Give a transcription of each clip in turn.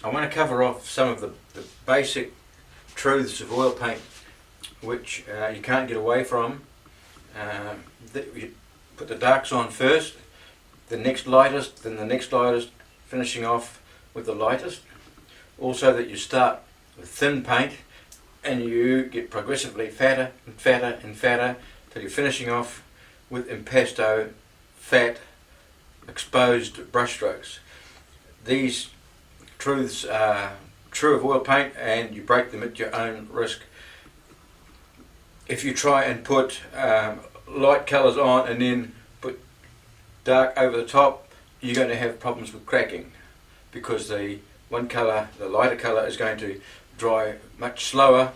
I want to cover off some of the basic truths of oil paint which you can't get away from. You put the darks on first, the next lightest, then the next lightest, finishing off with the lightest. Also that you start with thin paint and you get progressively fatter and fatter and fatter till you're finishing off with impasto, fat, exposed brush strokes. These truths are true of oil paint and you break them at your own risk. If you try and put light colours on and then put dark over the top, you're going to have problems with cracking, because the one colour, the lighter colour, is going to dry much slower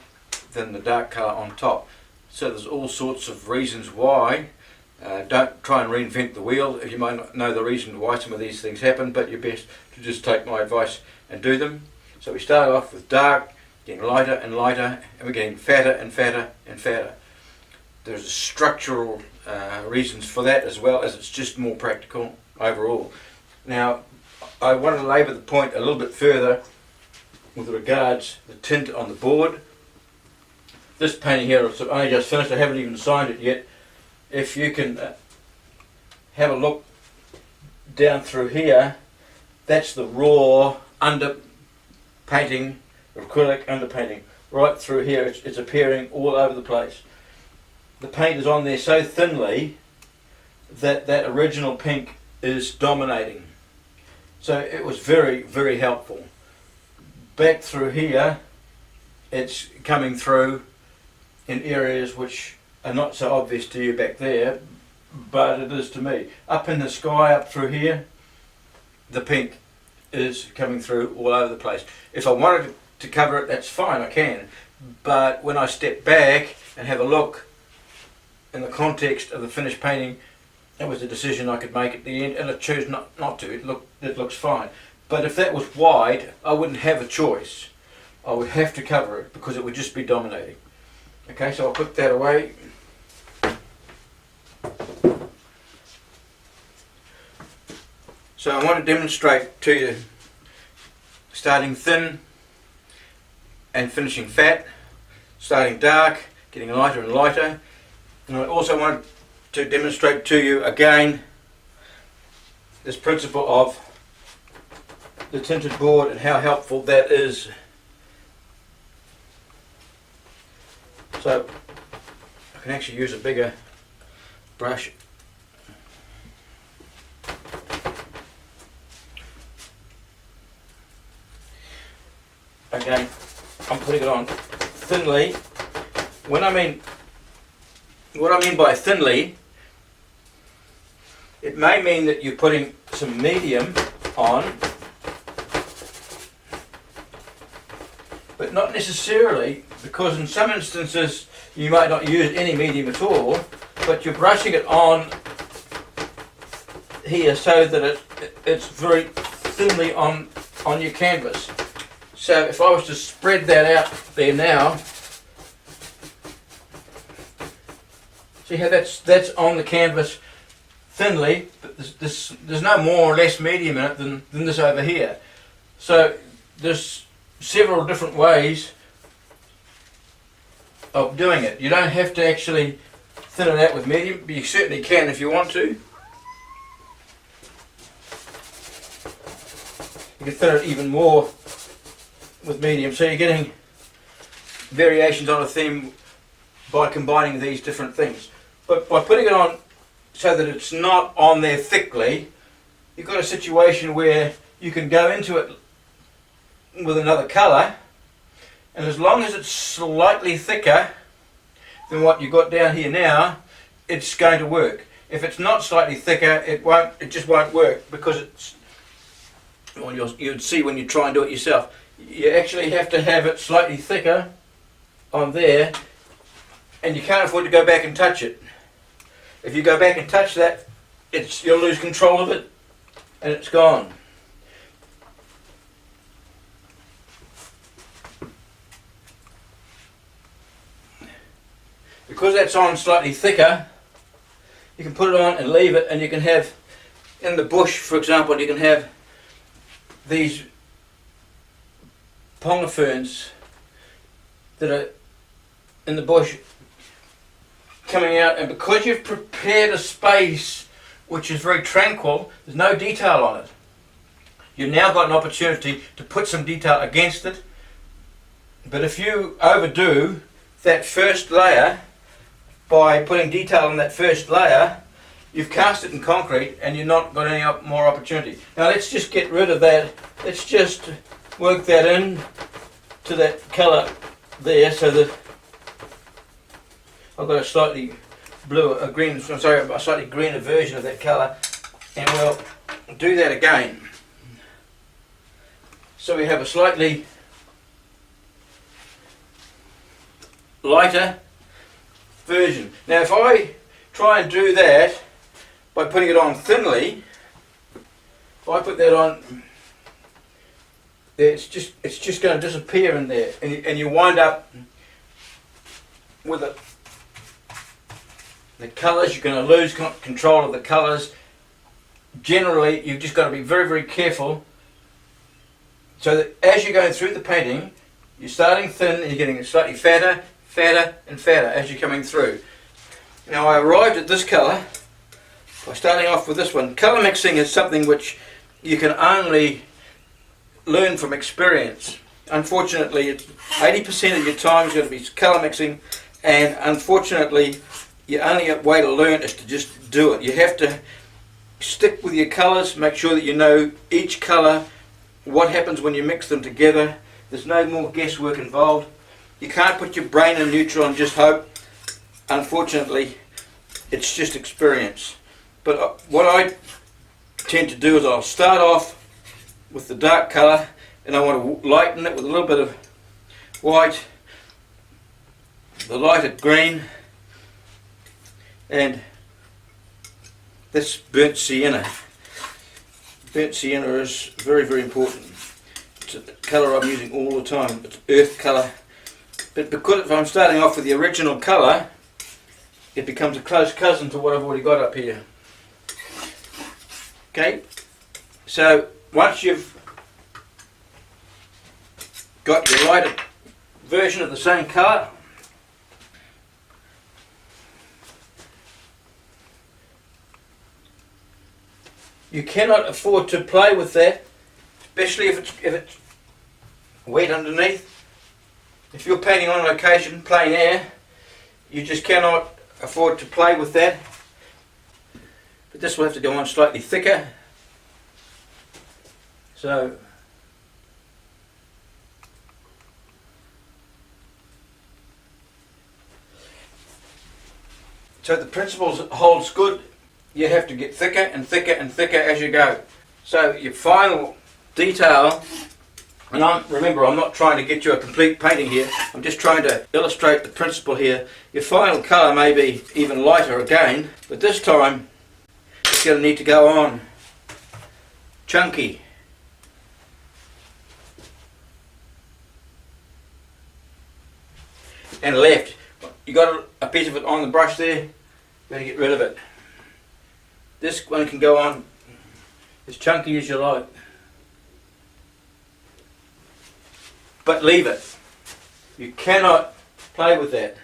than the dark colour on top. So there's all sorts of reasons why. Don't try and reinvent the wheel. You might not know the reason why some of these things happen, but you're best to just take my advice and do them. So we start off with dark, getting lighter and lighter, and we're getting fatter and fatter and fatter. There's structural reasons for that, as well as it's just more practical overall. Now, I want to labour the point a little bit further with regards to the tint on the board. This painting here, I've only just finished, I haven't even signed it yet. If you can have a look down through here, that's the raw underpainting, acrylic underpainting. Right through here, it's appearing all over the place. The paint is on there so thinly that that original pink is dominating. So it was very, very helpful. Back through here, it's coming through in areas which are not so obvious to you back there, but it is to me. Up in the sky, up through here, the pink is coming through all over the place. If I wanted to cover it, that's fine, I can. But when I step back and have a look in the context of the finished painting, that was a decision I could make at the end, and I chose not to. It looks fine. But if that was wide, I wouldn't have a choice. I would have to cover it because it would just be dominating. Okay, so I'll put that away. So I want to demonstrate to you starting thin and finishing fat, starting dark, getting lighter and lighter. And I also want to demonstrate to you again this principle of the tinted board and how helpful that is. So I can actually use a bigger brush. Again, I'm putting it on thinly. What I mean by thinly, it may mean that you're putting some medium on, but not necessarily, because in some instances you might not use any medium at all, but you're brushing it on here so that it's very thinly on your canvas. So if I was to spread that out there now, see how that's on the canvas thinly, but there's no more or less medium in it than this over here. So there's several different ways of doing it. You don't have to actually thin it out with medium, but you certainly can if you want to. You can thin it even more with medium, so you're getting variations on a theme by combining these different things. But by putting it on so that it's not on there thickly, you've got a situation where you can go into it with another colour, and as long as it's slightly thicker than what you've got down here now, it's going to work. If it's not slightly thicker, it just won't work, because it's, well, you'd see when you try and do it yourself, you actually have to have it slightly thicker on there, and you can't afford to go back and touch it. If you go back and touch that, you'll lose control of it and it's gone. Because that's on slightly thicker, you can put it on and leave it, and you can have, in the bush for example, you can have these ponga ferns that are in the bush coming out, and because you've prepared a space which is very tranquil, there's no detail on it. You've now got an opportunity to put some detail against it. But if you overdo that first layer by putting detail on that first layer, you've cast it in concrete and you've not got any more opportunity. Now let's just get rid of that. Let's just work that in to that colour there, so that I've got a slightly a slightly greener version of that colour, and we'll do that again. So we have a slightly lighter version. Now if I try and do that by putting it on thinly, if I put that on, it's just going to disappear in there, and you wind up with the colours. You're going to lose control of the colours. Generally, you've just got to be very, very careful, so that as you're going through the painting, you're starting thin and you're getting slightly fatter, fatter and fatter as you're coming through. Now I arrived at this colour by starting off with this one. Colour mixing is something which you can only learn from experience. Unfortunately, 80% of your time is going to be colour mixing, and unfortunately your only way to learn is to just do it. You have to stick with your colours, make sure that you know each colour, what happens when you mix them together. There's no more guesswork involved. You can't put your brain in neutral and just hope. Unfortunately, it's just experience. But what I tend to do is I'll start off with the dark colour, and I want to lighten it with a little bit of white, the lighter green, and this burnt sienna. Burnt sienna is very, very important. It's a colour I'm using all the time. It's earth colour. But because if I'm starting off with the original colour, it becomes a close cousin to what I've already got up here. Okay, so once you've got your lighter version of the same colour, you cannot afford to play with that, especially if it's wet underneath. If you're painting on location, plein air, you just cannot afford to play with that. But this will have to go on slightly thicker. So the principle holds good. You have to get thicker and thicker and thicker as you go. So your final detail, and remember, I'm not trying to get you a complete painting here, I'm just trying to illustrate the principle here. Your final colour may be even lighter again, but this time it's going to need to go on chunky. And left. You got a piece of it on the brush there, got to get rid of it. This one can go on as chunky as you like, but leave it. You cannot play with that.